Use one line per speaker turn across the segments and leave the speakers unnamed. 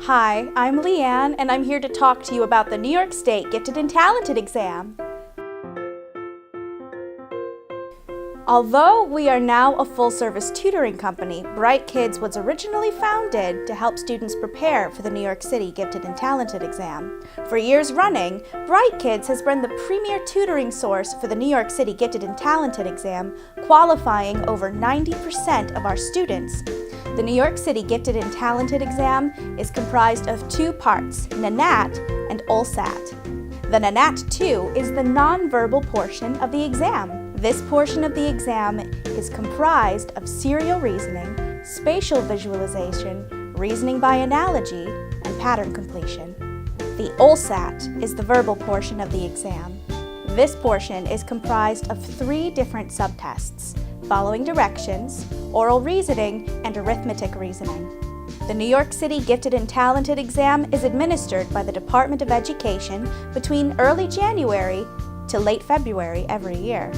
Hi, I'm Leanne, and I'm here to talk to you about the New York State Gifted and Talented exam. Although we are now a full-service tutoring company, Bright Kids was originally founded to help students prepare for the New York City Gifted and Talented exam. For years running, Bright Kids has been the premier tutoring source for the New York City Gifted and Talented exam, qualifying over 90% of our students. The New York City Gifted and Talented exam is comprised of two parts, NNAT and OLSAT. The NNAT 2 is the nonverbal portion of the exam. This portion of the exam is comprised of serial reasoning, spatial visualization, reasoning by analogy, and pattern completion. The OLSAT is the verbal portion of the exam. This portion is comprised of 3 different subtests: following directions, oral reasoning, and arithmetic reasoning. The New York City Gifted and Talented exam is administered by the Department of Education between early January to late February every year.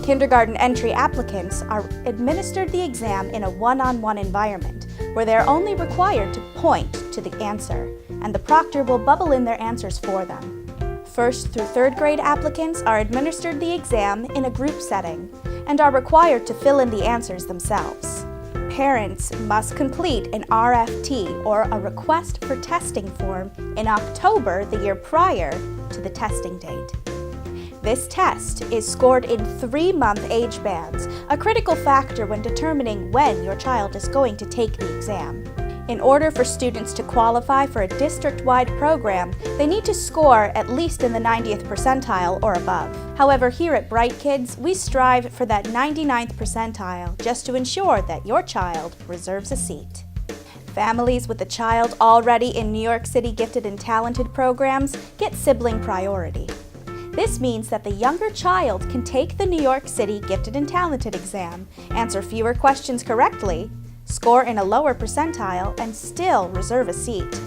Kindergarten entry applicants are administered the exam in a one-on-one environment where they are only required to point to the answer, and the proctor will bubble in their answers for them. First through 3rd grade applicants are administered the exam in a group setting and are required to fill in the answers themselves. Parents must complete an RFT, or a request for testing form, in October the year prior to the testing date. This test is scored in 3-month age bands, a critical factor when determining when your child is going to take the exam. In order for students to qualify for a district-wide program, they need to score at least in the 90th percentile or above. However, here at Bright Kids, we strive for that 99th percentile just to ensure that your child reserves a seat. Families with a child already in New York City Gifted and Talented programs get Sibling Priority. This means that the younger child can take the New York City Gifted and Talented exam, answer fewer questions correctly, score in a lower percentile, and still reserve a seat.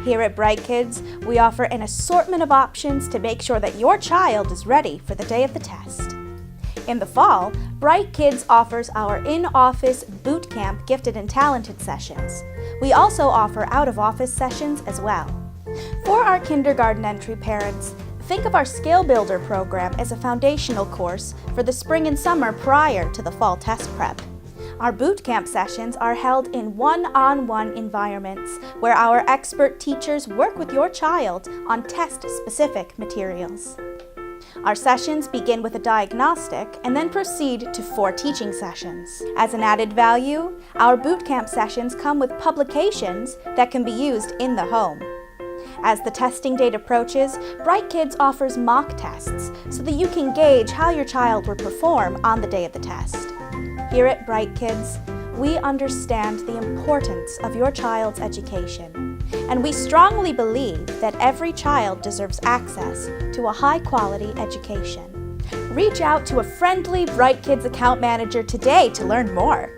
Here at Bright Kids, we offer an assortment of options to make sure that your child is ready for the day of the test. In the fall, Bright Kids offers our in-office Bootcamp Gifted and Talented sessions. We also offer out-of-office sessions as well. For our kindergarten entry parents, think of our Skill Builder program as a foundational course for the spring and summer prior to the fall test prep. Our bootcamp sessions are held in one-on-one environments where our expert teachers work with your child on test-specific materials. Our sessions begin with a diagnostic and then proceed to 4 teaching sessions. As an added value, our bootcamp sessions come with publications that can be used in the home. As the testing date approaches, Bright Kids offers mock tests so that you can gauge how your child will perform on the day of the test. Here at Bright Kids, we understand the importance of your child's education, and we strongly believe that every child deserves access to a high-quality education. Reach out to a friendly Bright Kids account manager today to learn more.